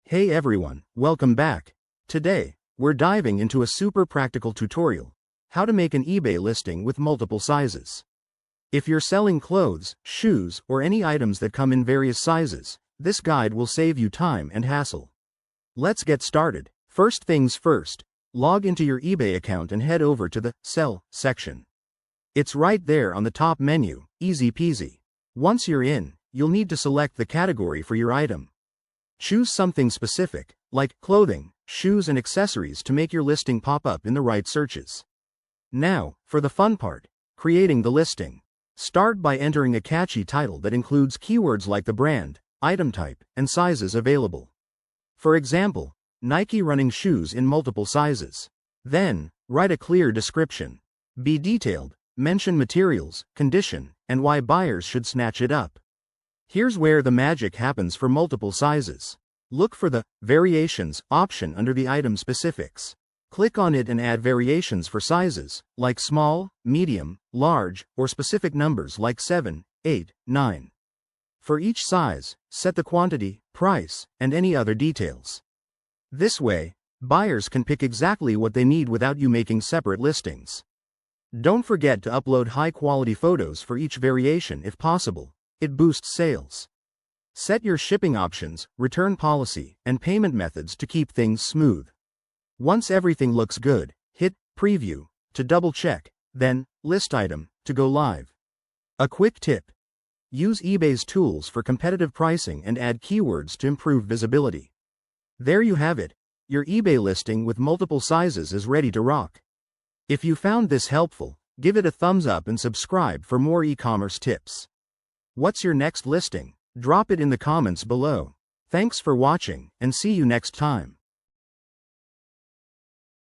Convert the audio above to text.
Hey everyone, welcome back. Today, we're diving into a super practical tutorial, how to make an eBay listing with multiple sizes. If you're selling clothes, shoes, or any items that come in various sizes, this guide will save you time and hassle. Let's get started. First things first, log into your eBay account and head over to the Sell section. It's right there on the top menu, easy peasy. Once you're in, you'll need to select the category for your item. Choose something specific, like clothing, shoes and accessories to make your listing pop up in the right searches. Now, for the fun part, creating the listing. Start by entering a catchy title that includes keywords like the brand, item type, and sizes available. For example, Nike running shoes in multiple sizes. Then, write a clear description. Be detailed, mention materials, condition, and why buyers should snatch it up. Here's where the magic happens for multiple sizes. Look for the Variations option under the item specifics. Click on it and add variations for sizes, like small, medium, large, or specific numbers like 7, 8, 9. For each size, set the quantity, price, and any other details. This way, buyers can pick exactly what they need without you making separate listings. Don't forget to upload high-quality photos for each variation if possible. It boosts sales. Set your shipping options, return policy, and payment methods to keep things smooth. Once everything looks good, hit Preview to double-check, then List Item to go live. A quick tip: use eBay's tools for competitive pricing and add keywords to improve visibility. There you have it, your eBay listing with multiple sizes is ready to rock. If you found this helpful, give it a thumbs up and subscribe for more e-commerce tips. What's your next listing? Drop it in the comments below. Thanks for watching, and see you next time.